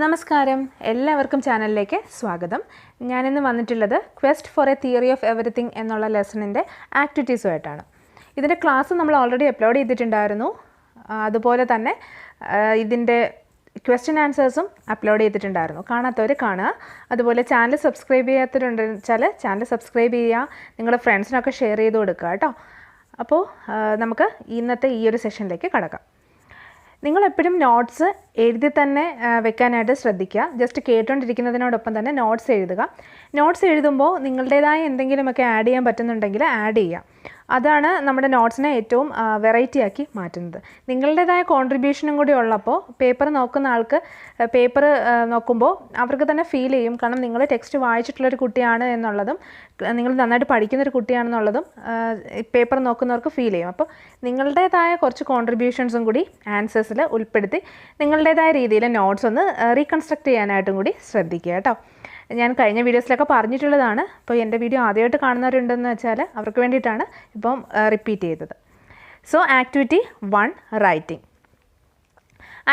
നമസ്കാരം, എല്ലാവർക്കും ചാനലിലേക്ക് സ്വാഗതം. ഞാനിന്ന് വന്നിട്ടുള്ളത് quest for A theory of everything എന്നുള്ള ലെസണിൻ്റെ ആക്ടിവിറ്റീസുമായിട്ടാണ്. ഇതിൻ്റെ ക്ലാസ് നമ്മൾ ഓൾറെഡി അപ്ലോഡ് ചെയ്തിട്ടുണ്ടായിരുന്നു. അതുപോലെ തന്നെ ഇതിൻ്റെ ക്വസ്റ്റ്യൻ ആൻസേഴ്സും അപ്ലോഡ് ചെയ്തിട്ടുണ്ടായിരുന്നു. കാണാത്തവർ കാണുക. അതുപോലെ ചാനൽ സബ്സ്ക്രൈബ് ചെയ്യാത്തവരുണ്ടെന്ന് വെച്ചാൽ ചാനൽ സബ്സ്ക്രൈബ് ചെയ്യുക, നിങ്ങളുടെ ഫ്രണ്ട്സിനൊക്കെ ഷെയർ ചെയ്ത് കൊടുക്കുക കേട്ടോ. അപ്പോൾ നമുക്ക് ഇന്നത്തെ ഈ ഒരു സെഷനിലേക്ക് കടക്കാം. നിങ്ങളെപ്പോഴും നോട്ട്സ് എഴുതി തന്നെ വെക്കാനായിട്ട് ശ്രദ്ധിക്കുക. ജസ്റ്റ് കേട്ടുകൊണ്ടിരിക്കുന്നതിനോടൊപ്പം തന്നെ നോട്ട്സ് എഴുതുക. നോട്ട്സ് എഴുതുമ്പോൾ നിങ്ങളുടേതായ എന്തെങ്കിലുമൊക്കെ ആഡ് ചെയ്യാൻ പറ്റുന്നുണ്ടെങ്കിൽ ആഡ് ചെയ്യുക. അതാണ് നമ്മുടെ നോട്ട്സിനെ ഏറ്റവും വെറൈറ്റി ആക്കി മാറ്റുന്നത്. നിങ്ങളുടേതായ കോൺട്രിബ്യൂഷനും കൂടി ഉള്ളപ്പോൾ പേപ്പർ നോക്കുന്ന ആൾക്ക് പേപ്പർ നോക്കുമ്പോൾ അവർക്ക് തന്നെ ഫീൽ ചെയ്യും. കാരണം നിങ്ങൾ ടെക്സ്റ്റ് വായിച്ചിട്ടുള്ളൊരു കുട്ടിയാണ് എന്നുള്ളതും നിങ്ങൾ നന്നായിട്ട് പഠിക്കുന്നൊരു കുട്ടിയാണെന്നുള്ളതും പേപ്പർ നോക്കുന്നവർക്ക് ഫീൽ ചെയ്യും. അപ്പോൾ നിങ്ങളുടേതായ കുറച്ച് കോൺട്രിബ്യൂഷൻസും കൂടി ആൻസേഴ്സിൽ ഉൾപ്പെടുത്തി നിങ്ങളുടേതായ രീതിയിൽ നോട്ട്സ് ഒന്ന് റീകൺസ്ട്രക്റ്റ് ചെയ്യാനായിട്ടും കൂടി ശ്രദ്ധിക്കുക കേട്ടോ. ഞാൻ കഴിഞ്ഞ വീഡിയോസിലൊക്കെ പറഞ്ഞിട്ടുള്ളതാണ്. അപ്പോൾ എൻ്റെ വീഡിയോ ആദ്യമായിട്ട് കാണുന്നവരുണ്ടെന്ന് വെച്ചാൽ അവർക്ക് വേണ്ടിയിട്ടാണ് ഇപ്പം റിപ്പീറ്റ് ചെയ്തത്. So activity 1, writing.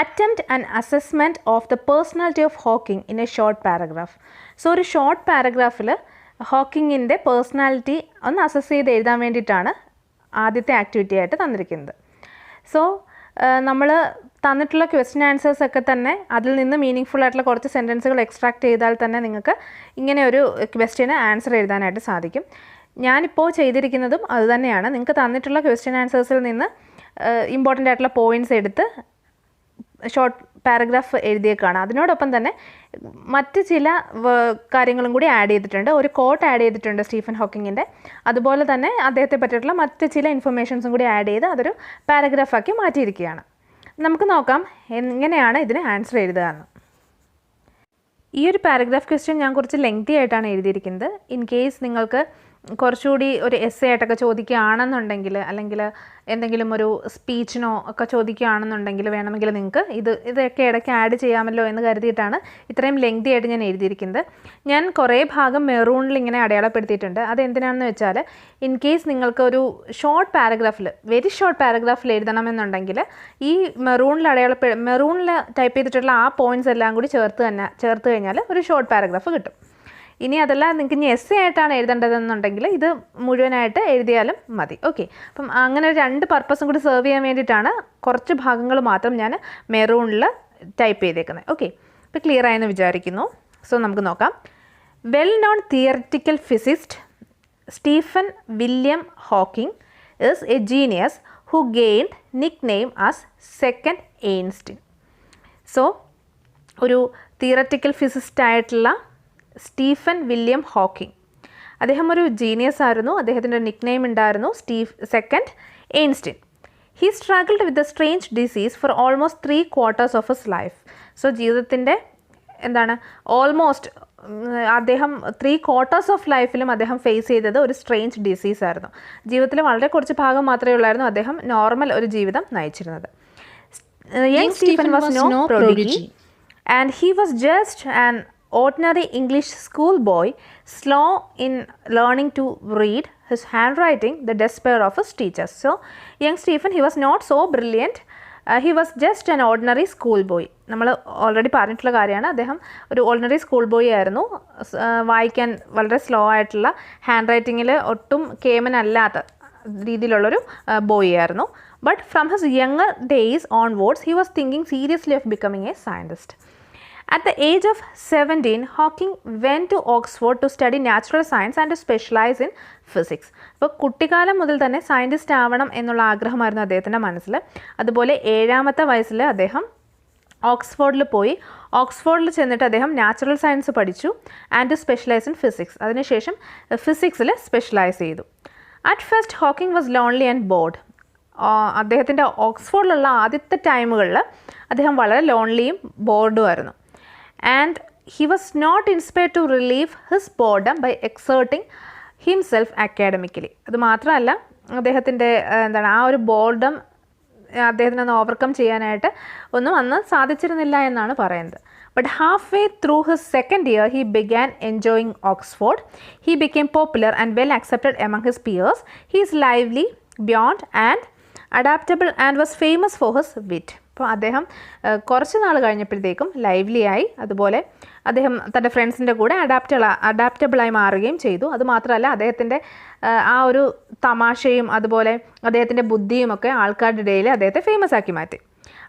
Attempt an assessment of the personality of Hawking in a short paragraph. So ഒരു ഷോർട്ട് പാരഗ്രാഫിൽ ഹോക്കിങ്ങിൻ്റെ പേഴ്സണാലിറ്റി ഒന്ന് അസസ് ചെയ്ത് എഴുതാൻ വേണ്ടിയിട്ടാണ് ആദ്യത്തെ ആക്ടിവിറ്റി ആയിട്ട് തന്നിരിക്കുന്നത്. സോ നമ്മൾ തന്നിട്ടുള്ള ക്വസ്റ്റ്യൻ ആൻസേഴ്സ് ഒക്കെ തന്നെ അതിൽ നിന്ന് മീനിങ് ഫുൾ ആയിട്ടുള്ള കുറച്ച് സെൻറ്റൻസുകൾ എക്സ്ട്രാക്ട് ചെയ്താൽ തന്നെ നിങ്ങൾക്ക് ഇങ്ങനെ ഒരു ക്വസ്റ്റ്യന് ആൻസർ എഴുതാനായിട്ട് സാധിക്കും. ഞാനിപ്പോൾ ചെയ്തിരിക്കുന്നതും അതുതന്നെയാണ്. നിങ്ങൾക്ക് തന്നിട്ടുള്ള ക്വസ്റ്റ്യൻ ആൻസേഴ്സിൽ നിന്ന് ഇമ്പോർട്ടൻ്റ് ആയിട്ടുള്ള പോയിൻറ്റ്സ് എടുത്ത് ഷോർട്ട് പാരഗ്രാഫ് എഴുതിയേക്കാണ്. അതിനോടൊപ്പം തന്നെ മറ്റ് ചില കാര്യങ്ങളും കൂടി ആഡ് ചെയ്തിട്ടുണ്ട്. ഒരു കോട്ട് ആഡ് ചെയ്തിട്ടുണ്ട് സ്റ്റീഫൻ ഹോക്കിങ്ങിൻ്റെ. അതുപോലെ തന്നെ അദ്ദേഹത്തെ പറ്റിയിട്ടുള്ള മറ്റ് ചില ഇൻഫർമേഷൻസും കൂടി ആഡ് ചെയ്ത് അതൊരു പാരഗ്രാഫാക്കി മാറ്റിയിരിക്കുകയാണ്. നമുക്ക് നോക്കാം എങ്ങനെയാണ് ഇതിന് ആൻസർ എഴുതുക എന്ന്. ഈ ഒരു പാരഗ്രാഫ് ക്വസ്റ്റ്യൻ ഞാൻ കുറച്ച് ലെങ്തി ആയിട്ടാണ് എഴുതിയിരിക്കുന്നത്. ഇൻ കേസ് നിങ്ങൾക്ക് കുറച്ചുകൂടി ഒരു എസ്സേ ആയിട്ടൊക്കെ ചോദിക്കുകയാണെന്നുണ്ടെങ്കിൽ, അല്ലെങ്കിൽ എന്തെങ്കിലും ഒരു സ്പീച്ചിനോ ഒക്കെ ചോദിക്കുകയാണെന്നുണ്ടെങ്കിൽ വേണമെങ്കിൽ നിങ്ങൾക്ക് ഇതൊക്കെ ഇടയ്ക്ക് ആഡ് ചെയ്യാമല്ലോ എന്ന് കരുതിയിട്ടാണ് ഇത്രയും ലെങ്തി ആയിട്ട് ഞാൻ എഴുതിയിരിക്കുന്നത്. ഞാൻ കുറേ ഭാഗം മെറൂണിൽ ഇങ്ങനെ അടയാളപ്പെടുത്തിയിട്ടുണ്ട്. അതെന്തിനാണെന്ന് വെച്ചാൽ ഇൻ കേസ് നിങ്ങൾക്ക് ഒരു ഷോർട്ട് പാരഗ്രാഫിൽ, വെരി ഷോർട്ട് പാരഗ്രാഫിൽ എഴുതണമെന്നുണ്ടെങ്കിൽ ഈ മെറൂണിൽ ടൈപ്പ് ചെയ്തിട്ടുള്ള ആ പോയിൻറ്റ്സ് എല്ലാം കൂടി ചേർത്ത് കഴിഞ്ഞാൽ ഒരു ഷോർട്ട് പാരഗ്രാഫ് കിട്ടും. ഇനി അതല്ല നിങ്ങൾക്ക് ഇനി എസ്സേ ആയിട്ടാണ് എഴുതേണ്ടതെന്നുണ്ടെങ്കിൽ ഇത് മുഴുവനായിട്ട് എഴുതിയാലും മതി. ഓക്കെ, അപ്പം അങ്ങനെ 2 പർപ്പസും കൂടി സെർവ് ചെയ്യാൻ വേണ്ടിയിട്ടാണ് കുറച്ച് ഭാഗങ്ങൾ മാത്രം ഞാൻ മെറൂണിൽ ടൈപ്പ് ചെയ്തേക്കുന്നത്. ഓക്കെ, ഇപ്പോൾ ക്ലിയർ ആയെന്ന് വിചാരിക്കുന്നു. സോ നമുക്ക് നോക്കാം. Well known theoretical physicist Stephen William Hawking is a genius who gained nick name as second Einstein. So ഒരു തിയററ്റിക്കൽ ഫിസിസ്റ്റ് ആയിട്ടുള്ള സ്റ്റീഫൻ വില്യം ഹോക്കിംഗ്, അദ്ദേഹം ഒരു ജീനിയസ് ആയിരുന്നു. അദ്ദേഹത്തിൻ്റെ നിക് നെയിം ഉണ്ടായിരുന്നു second Einstein. He struggled with the strange disease for almost 3/4 of his life. So ജീവിതത്തിൻ്റെ almost അദ്ദേഹം 3/4 of ലൈഫിലും അദ്ദേഹം ഫേസ് ചെയ്തത് ഒരു സ്ട്രേഞ്ച് ഡിസീസ് ആയിരുന്നു. ജീവിതത്തിൽ വളരെ കുറച്ച് ഭാഗം മാത്രമേ ഉള്ളായിരുന്നു അദ്ദേഹം നോർമൽ ഒരു ജീവിതം നയിച്ചിരുന്നത്. Young Stephen was no prodigy and he was just an ordinary English schoolboy, slow in learning to read, his handwriting the despair of his teachers. So young Stephen, he was not so brilliant, he was just an ordinary schoolboy. നമ്മൾ already പറഞ്ഞിട്ടുള്ള കാര്യമാണ്. അദ്ദേഹം ഒരു ordinary school boy ആയിരുന്നു. വായിക്കാൻ വളരെ slow ആയിട്ടുള്ള, hand റൈറ്റിങ്ങിൽ ഒട്ടും കേമനല്ലാത്ത രീതിയിലുള്ളൊരു ബോയ് ആയിരുന്നു. But from his younger days onwards he was thinking seriously of becoming A scientist. At the age of 17, Hawking went to Oxford to study natural science and to specialize in physics. അപ്പോൾ കുട്ടിക്കാലം മുതൽ തന്നെ scientist ആവണം എന്നുള്ള ആഗ്രഹമായിരുന്നു അദ്ദേഹത്തിൻ്റെ മനസ്സിൽ. അതുപോലെ 7ാമത്തെ വയസ്സിൽ അദ്ദേഹം ഓക്സ്ഫോർഡിൽ പോയി. ഓക്സ്ഫോർഡിൽ ചെന്നിട്ട് അദ്ദേഹം നാച്ചുറൽ സയൻസ് പഠിച്ചു and to specialise in physics. അതിനുശേഷം ഫിസിക്സിൽ സ്പെഷ്യലൈസ് ചെയ്തു. At first Hawking was lonely and bored. അദ്ദേഹത്തിൻ്റെ ഓക്സ്ഫോർഡിലുള്ള ആദ്യത്തെ ടൈമുകളിൽ അദ്ദേഹം വളരെ ലോൺലിയും ബോർഡും ആയിരുന്നു. And he was not inspired to relieve his boredom by exerting himself academically. അത് മാത്രമല്ല അദ്ദേഹത്തിൻ്റെ ആ ഒരു ബോർഡം അദ്ദേഹത്തിനൊന്ന് ഓവർകം ചെയ്യാനായിട്ട് ഒന്നും അന്ന് സാധിച്ചിരുന്നില്ല എന്നാണ് പറയുന്നത്. But halfway through his second year, he began enjoying Oxford. He became popular and well accepted among his peers. He is lively, beyond and adaptable and was famous for his wit. അപ്പോൾ അദ്ദേഹം കുറച്ച് നാൾ കഴിഞ്ഞപ്പോഴത്തേക്കും lively ആയി, അതുപോലെ അദ്ദേഹം തൻ്റെ ഫ്രണ്ട്സിൻ്റെ കൂടെ അഡാപ്റ്റബിളായി മാറുകയും ചെയ്തു. അതുമാത്രമല്ല അദ്ദേഹത്തിൻ്റെ ആ ഒരു തമാശയും അതുപോലെ അദ്ദേഹത്തിൻ്റെ ബുദ്ധിയും ഒക്കെ ആൾക്കാരുടെ ഇടയിൽ അദ്ദേഹത്തെ ഫേമസ് ആക്കി മാറ്റി.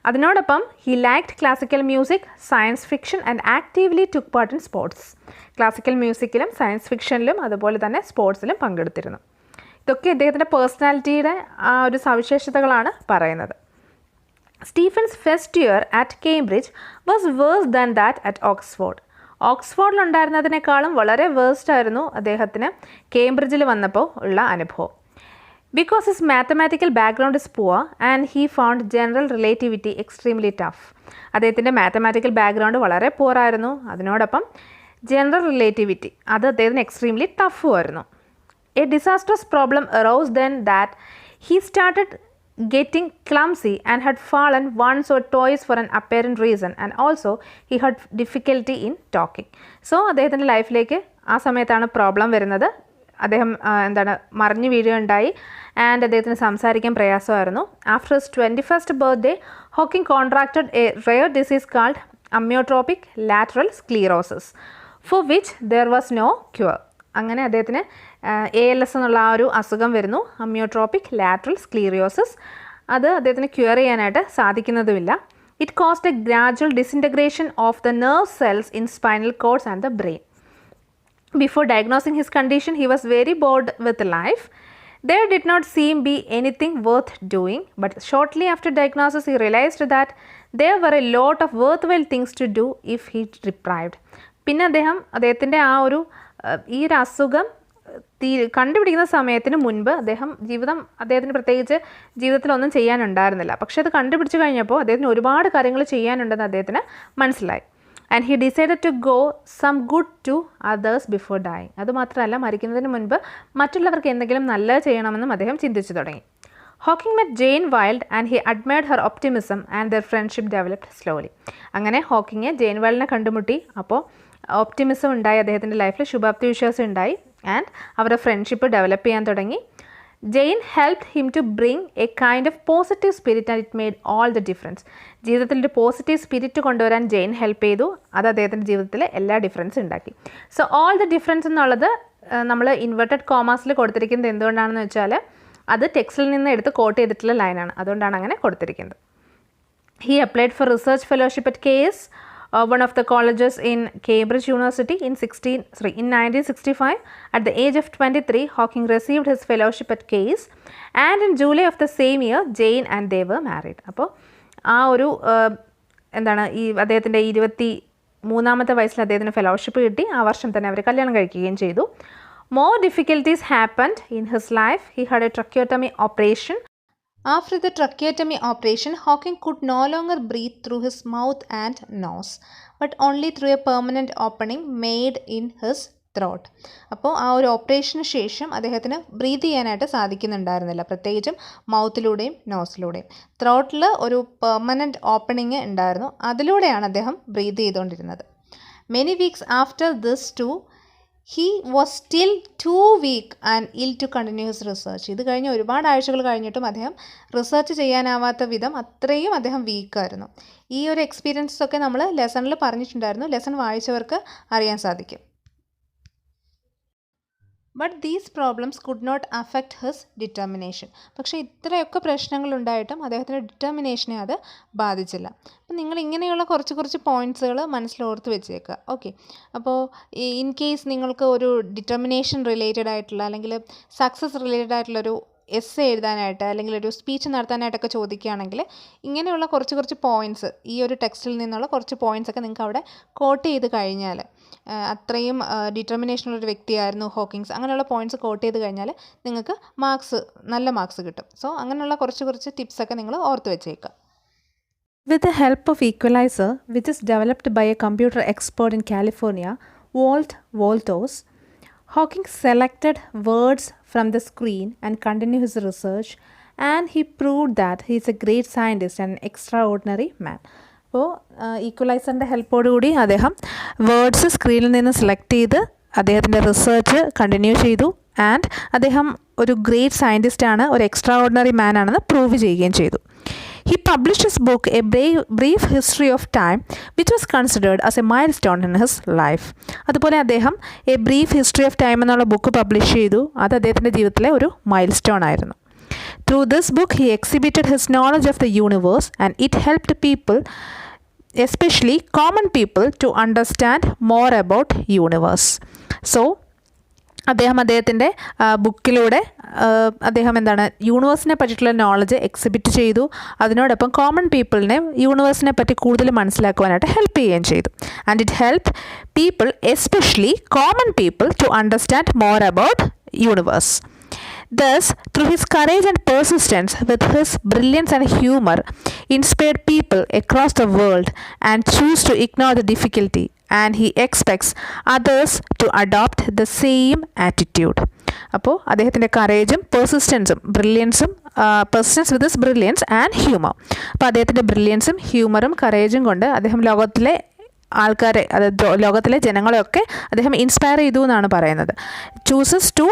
അതിനോടൊപ്പം he liked classical music, science fiction and actively took part in sports. Classical മ്യൂസിക്കിലും സയൻസ് ഫിക്ഷനിലും അതുപോലെ തന്നെ സ്പോർട്സിലും പങ്കെടുത്തിരുന്നു. ഇതൊക്കെ അദ്ദേഹത്തിൻ്റെ പേഴ്സണാലിറ്റിയുടെ ആ ഒരു സവിശേഷതകളാണ് പറയുന്നത്. Stephen's first year at Cambridge was worse than that at Oxford. ഓക്സ്ഫോർഡിലുണ്ടായിരുന്നതിനേക്കാളും വളരെ വേഴ്സ്റ്റ് ആയിരുന്നു അദ്ദേഹത്തിന് കേംബ്രിഡ്ജിൽ വന്നപ്പോൾ ഉള്ള അനുഭവം. Because his mathematical background is poor and he found general relativity extremely tough. അദ്ദേഹത്തിൻ്റെ മാത്തമാറ്റിക്കൽ ബാക്ക്ഗ്രൗണ്ട് വളരെ പുവറായിരുന്നു, അതിനോടൊപ്പം ജനറൽ റിലേറ്റിവിറ്റി അത് അദ്ദേഹത്തിന് എക്സ്ട്രീംലി ടഫുമായിരുന്നു. A disastrous problem arose then that he started getting clumsy and had fallen once or twice for an apparent reason, and also he had difficulty in talking. So അദ്ദേഹത്തിൻ്റെ ലൈഫിലേക്ക് ആ സമയത്താണ് problem വരുന്നത്. അദ്ദേഹം മറിഞ്ഞു വീഴുകയുണ്ടായി ആൻഡ് അദ്ദേഹത്തിന് സംസാരിക്കാൻ പ്രയാസമായിരുന്നു. After his 21st birthday Hawking contracted a rare disease called amyotrophic lateral sclerosis for which there was no cure. അങ്ങനെ അദ്ദേഹത്തിന് ALS എന്നുള്ള ആ ഒരു അസുഖം വരുന്നു, അമ്യോട്രോപിക് ലാറ്ററൽ സ്ക്ലീറിയോസിസ്. അത് അദ്ദേഹത്തിന് ക്യൂർ ചെയ്യാനായിട്ട് സാധിക്കുന്നതുമില്ല. It caused a gradual disintegration of the nerve cells in spinal cords and the brain. Before diagnosing his condition, he was very bored with life. There did not seem be anything worth doing, but shortly after diagnosis, he realized that there were a lot of worthwhile things to do if he deprived. പിന്നെ അദ്ദേഹത്തിൻ്റെ ആ ഒരു ഈ ഒരു അസുഖം കണ്ടുപിടിക്കുന്ന സമയത്തിന് മുൻപ് അദ്ദേഹത്തിന് പ്രത്യേകിച്ച് ജീവിതത്തിലൊന്നും ചെയ്യാനുണ്ടായിരുന്നില്ല. പക്ഷേ അത് കണ്ടുപിടിച്ച് കഴിഞ്ഞപ്പോൾ അദ്ദേഹത്തിന് ഒരുപാട് കാര്യങ്ങൾ ചെയ്യാനുണ്ടെന്ന് അദ്ദേഹത്തിന് മനസ്സിലായി. And he decided to go some good to others before dying. അതുമാത്രമല്ല, മരിക്കുന്നതിന് മുൻപ് മറ്റുള്ളവർക്ക് എന്തെങ്കിലും നല്ലത് ചെയ്യണമെന്നും അദ്ദേഹം ചിന്തിച്ചു തുടങ്ങി. Hawking met Jain wild and he admired Har optimism and there friendship developed slowly. അങ്ങനെ ഹോക്കിങ് ജെയിൻ വൈൽഡിനെ കണ്ടുമുട്ടി. അപ്പോൾ ഓപ്റ്റിമിസം ഉണ്ടായി, അദ്ദേഹത്തിൻ്റെ ലൈഫിൽ ശുഭാപ്തി വിശ്വാസം ഉണ്ടായി ആൻഡ് അവരുടെ ഫ്രണ്ട്ഷിപ്പ് ഡെവലപ്പ് ചെയ്യാൻ തുടങ്ങി. Jane helped him to bring a kind of positive spirit and it made all the difference. ജീവിതത്തിൽ ഒരു പോസിറ്റീവ് സ്പിരിറ്റ് കൊണ്ടുവരാൻ ജെയിൻ ഹെൽപ്പ് ചെയ്തു. അത് അദ്ദേഹത്തിൻ്റെ ജീവിതത്തിൽ എല്ലാ ഡിഫറൻസും ഉണ്ടാക്കി. സോ ഓൾ ദ ഡിഫറൻസ് എന്നുള്ളത് നമ്മൾ ഇൻവെർട്ടഡ് കോമാസിൽ കൊടുത്തിരിക്കുന്നത് എന്തുകൊണ്ടാണെന്ന് വെച്ചാൽ അത് ടെക്സ്റ്റിൽ നിന്ന് എടുത്ത് കോട്ട് ചെയ്തിട്ടുള്ള ലൈനാണ്, അതുകൊണ്ടാണ് അങ്ങനെ കൊടുത്തിരിക്കുന്നത്. He applied for research fellowship at KS, one of the colleges in Cambridge University in 1965. At the age of 23, Hawking received his fellowship at KS, and in July of the same year, Jane and they were married. അപ്പോൾ ആ ഒരു ഈ അദ്ദേഹത്തിൻ്റെ 23-ാമത്തെ വയസ്സിൽ അദ്ദേഹത്തിന് fellowship കിട്ടി. ആ വർഷം തന്നെ അവർ കല്യാണം കഴിക്കുകയും ചെയ്തു. More difficulties happened in his life. He had a tracheotomy operation. After the tracheotomy operation, Hawking could no longer breathe through his mouth and nose, but only through a permanent opening made in his throat. അപ്പോൾ ആ ഒരു ഓപ്പറേഷന് ശേഷം അദ്ദേഹത്തിന് breath ചെയ്യാനായിട്ട് സാധിക്കുന്നുണ്ടായിരുന്നില്ല, പ്രത്യേകിച്ചും മൗത്തിലൂടെയും നോസിലൂടെയും. Throttle ഒരു permanent opening ഉണ്ടായിരുന്നു, അതിലൂടെയാണ് അദ്ദേഹം ബ്രീത്ത് ചെയ്തുകൊണ്ടിരുന്നത്. Many weeks after this too, he was still too weak and ill to continue his research. ഇത് കഴിഞ്ഞ് ഒരുപാട് ആഴ്ചകൾ കഴിഞ്ഞിട്ടും അദ്ദേഹം റിസർച്ച് ചെയ്യാനാവാത്ത വിധം അത്രയും അദ്ദേഹം വീക്കായിരുന്നു. ഈ ഒരു എക്സ്പീരിയൻസസ് ഒക്കെ നമ്മൾ ലെസണിൽ പറഞ്ഞിട്ടുണ്ടായിരുന്നു, ലെസൺ വായിച്ചവർക്ക് അറിയാൻ സാധിക്കും. But these problems could not affect his determination. പക്ഷേ ഇത്രയൊക്കെ പ്രശ്നങ്ങളുണ്ടായിട്ടും അദ്ദേഹത്തിൻ്റെ ഡിറ്റർമിനേഷനെ അത് ബാധിച്ചില്ല. അപ്പം നിങ്ങൾ ഇങ്ങനെയുള്ള കുറച്ച് പോയിൻറ്റ്സുകൾ മനസ്സിലോർത്ത് വെച്ചേക്കുക. ഓക്കെ, അപ്പോൾ ഇൻ കേസ് നിങ്ങൾക്ക് ഒരു ഡിറ്റർമിനേഷൻ റിലേറ്റഡ് ആയിട്ടുള്ള അല്ലെങ്കിൽ സക്സസ് റിലേറ്റഡ് ആയിട്ടുള്ളൊരു എസ്സേ എഴുതാനായിട്ട് അല്ലെങ്കിൽ ഒരു സ്പീച്ച് നടത്താനായിട്ടൊക്കെ ചോദിക്കുകയാണെങ്കിൽ ഇങ്ങനെയുള്ള കുറച്ച് പോയിൻറ്റ്സ്, ഈ ഒരു ടെക്സ്റ്റിൽ നിന്നുള്ള കുറച്ച് പോയിൻറ്റ്സൊക്കെ നിങ്ങൾക്ക് അവിടെ കോട്ട് ചെയ്ത് കഴിഞ്ഞാൽ, അത്രയും ഡിറ്റർമിനേഷനുള്ളൊരു വ്യക്തിയായിരുന്നു ഹോക്കിങ്സ്, അങ്ങനെയുള്ള പോയിൻറ്റ്സ് കോട്ട് ചെയ്ത് കഴിഞ്ഞാൽ നിങ്ങൾക്ക് നല്ല മാർക്സ് കിട്ടും. സോ അങ്ങനെയുള്ള കുറച്ച് ടിപ്സൊക്കെ നിങ്ങൾ ഓർത്ത് വെച്ചേക്കുക. With the help of equalizer, which is developed by a computer expert in California, Walt Wolters, Hawking selected words from the screen and continued his research, and he proved that he is a great scientist and an extraordinary man. അപ്പോൾ ഈക്വലൈസറിൻ്റെ ഹെൽപ്പോടുകൂടി അദ്ദേഹം words സ്ക്രീനിൽ നിന്ന് select ചെയ്ത് അദ്ദേഹത്തിൻ്റെ research continue ചെയ്തു, and അദ്ദേഹം ഒരു great സയൻറ്റിസ്റ്റാണ്, ഒരു എക്സ്ട്രാ ഓർഡിനറി മാൻ ആണെന്ന് പ്രൂവ് ചെയ്യുകയും ചെയ്തു. He published his book, A Brief History of Time, which was considered as a milestone in his life. അതുപോലെ അദ്ദേഹം A brief history of time എന്നുള്ള ബുക്ക് പബ്ലിഷ് ചെയ്തു. അത് അദ്ദേഹത്തിൻ്റെ ജീവിതത്തിലെ ഒരു മൈൽ സ്റ്റോൺ ആയിരുന്നു. Through this book, he exhibited his knowledge of the universe, and it helped people, especially common people, to understand more about universe. So, അദ്ദേഹത്തിൻ്റെ ബുക്കിലൂടെ അദ്ദേഹം യൂണിവേഴ്സിനെ പറ്റിയിട്ടുള്ള നോളജ് എക്സിബിറ്റ് ചെയ്തു. അതിനോടൊപ്പം കോമൺ പീപ്പിളിനെ യൂണിവേഴ്സിനെ പറ്റി കൂടുതൽ മനസ്സിലാക്കുവാനായിട്ട് ഹെൽപ്പ് ചെയ്യുകയും ചെയ്തു. And it help people, especially common people, to understand more about universe. Thus, through his courage and persistence, with his brilliance and humor, inspired people across the world and choose to ignore the difficulty, and he expects others to adopt the same attitude. അപ്പോൾ അദ്ദേഹത്തിൻ്റെ കറേജും പെർസിസ്റ്റൻസും persistence with his brilliance and humour. അപ്പോൾ അദ്ദേഹത്തിൻ്റെ ബ്രില്യൻസും ഹ്യൂമറും കറേജും കൊണ്ട് അദ്ദേഹം ലോകത്തിലെ ആൾക്കാരെ, അതായത് ലോകത്തിലെ ജനങ്ങളെയൊക്കെ അദ്ദേഹം ഇൻസ്പയർ ചെയ്തു എന്നാണ് പറയുന്നത്. Chooses to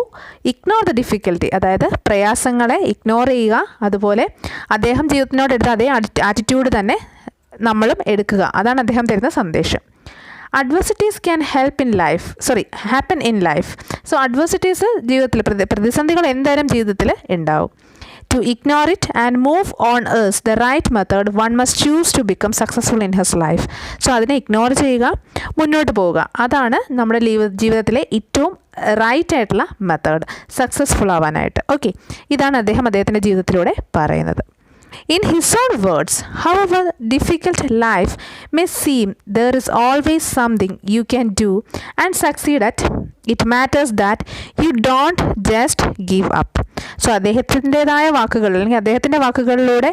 ignore the difficulty, അതായത് പ്രയാസങ്ങളെ ഇഗ്നോർ ചെയ്യുക. അതുപോലെ അദ്ദേഹം ജീവിതത്തിനോട് എടുത്ത അതേ ആറ്റിറ്റ്യൂഡ് തന്നെ നമ്മളും എടുക്കുക. അതാണ് അദ്ദേഹം തരുന്ന സന്ദേശം. Adversities can happen in life. So adversities ജീവിതത്തിൽ, പ്രതിസന്ധികൾ എന്തായാലും ജീവിതത്തിൽ ഉണ്ടാവും. To ignore it and move on is the right method. One must choose to become successful in his life. So അതിനെ ഇഗ്നോർ ചെയ്യുക, മുന്നോട്ട് പോവുക. അതാണ് നമ്മുടെ ജീവിതത്തിലെ ഏറ്റവും റൈറ്റ് ആയിട്ടുള്ള മെത്തേഡ്, സക്സസ്ഫുൾ ആവാനായിട്ട്. ഓക്കെ, ഇതാണ് അദ്ദേഹത്തിൻ്റെ ജീവിതത്തിലൂടെ പറയുന്നത്. In his own words, however difficult life may seem, there is always something you can do and succeed at. It matters that you don't just give up. So അദ്ദേഹത്തിൻ്റെതായ വാക്കുകൾ, അല്ലെങ്കിൽ അദ്ദേഹത്തിൻ്റെ വാക്കുകളിലൂടെ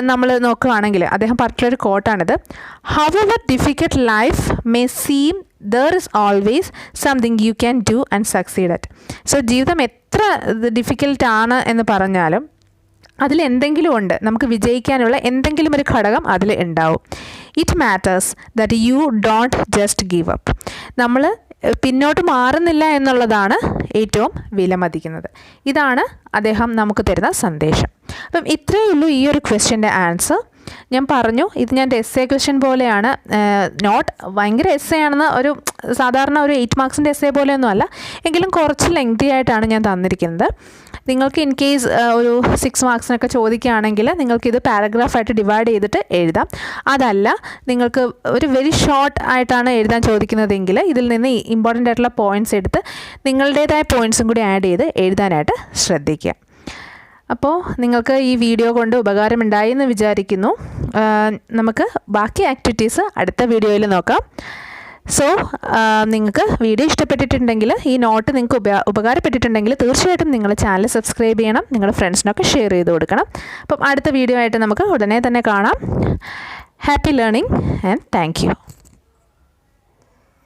നമ്മൾ നോക്കുകയാണെങ്കിൽ അദ്ദേഹം പറഞ്ഞിട്ടുള്ളൊരു കോട്ടാണിത്. However difficult life may seem, there is always something you can do and succeed at. So ജീവിതം എത്ര ഡിഫിക്കൽട്ടാണ് എന്ന് പറഞ്ഞാലും അതിലെന്തെങ്കിലും ഉണ്ട്, നമുക്ക് വിജയിക്കാനുള്ള എന്തെങ്കിലും ഒരു ഘടകം അതിൽ ഉണ്ടാവും. It matters that you don't just give up. നമ്മൾ പിന്നോട്ട് മാറുന്നില്ല എന്നുള്ളതാണ് ഏറ്റവും വിലമതിക്കുന്നത്. ഇതാണ് അദ്ദേഹം നമുക്ക് തരുന്ന സന്ദേശം. അപ്പം ഇത്രയേ ഉള്ളൂ ഈ ഒരു ക്വസ്റ്റ്യൻ്റെ ആൻസർ. ഞാൻ പറഞ്ഞു, ഇത് ഞാൻ എസ്സേ ക്വസ്റ്റ്യൻ പോലെയാണ്, നോട്ട് ഭയങ്കര എസ്സേ ആണെന്ന്, ഒരു സാധാരണ ഒരു 8 മാർക്സിൻ്റെ എസ്സേ പോലെയൊന്നും അല്ല, എങ്കിലും കുറച്ച് ലെങ്തി ആയിട്ടാണ് ഞാൻ തന്നിരിക്കുന്നത്. നിങ്ങൾക്ക് ഇൻ കേസ് ഒരു 6 മാർക്സിനൊക്കെ ചോദിക്കുകയാണെങ്കിൽ നിങ്ങൾക്കിത് പാരഗ്രാഫായിട്ട് ഡിവൈഡ് ചെയ്തിട്ട് എഴുതാം. അതല്ല നിങ്ങൾക്ക് ഒരു വെരി ഷോർട്ട് ആയിട്ടാണ് എഴുതാൻ ചോദിക്കുന്നതെങ്കിൽ ഇതിൽ നിന്ന് ഇമ്പോർട്ടൻ്റ് ആയിട്ടുള്ള പോയിൻറ്റ്സ് എടുത്ത് നിങ്ങളുടേതായ പോയിൻറ്റ്സും കൂടി ആഡ് ചെയ്ത് എഴുതാനായിട്ട് ശ്രദ്ധിക്കുക. അപ്പോൾ നിങ്ങൾക്ക് ഈ വീഡിയോ കൊണ്ട് ഉപകാരമുണ്ടായി എന്ന് വിചാരിക്കുന്നു. നമുക്ക് ബാക്കി ആക്ടിവിറ്റീസ് അടുത്ത വീഡിയോയിൽ നോക്കാം. സോ നിങ്ങൾക്ക് വീഡിയോ ഇഷ്ടപ്പെട്ടിട്ടുണ്ടെങ്കിൽ, ഈ നോട്ട് നിങ്ങൾക്ക് ഉപകാരപ്പെട്ടിട്ടുണ്ടെങ്കിൽ തീർച്ചയായിട്ടും നിങ്ങൾ ചാനൽ സബ്സ്ക്രൈബ് ചെയ്യണം, നിങ്ങളുടെ ഫ്രണ്ട്സിനൊക്കെ ഷെയർ ചെയ്ത് കൊടുക്കണം. അപ്പം അടുത്ത വീഡിയോ ആയിട്ട് നമുക്ക് ഉടനെ തന്നെ കാണാം. Happy learning and thank you.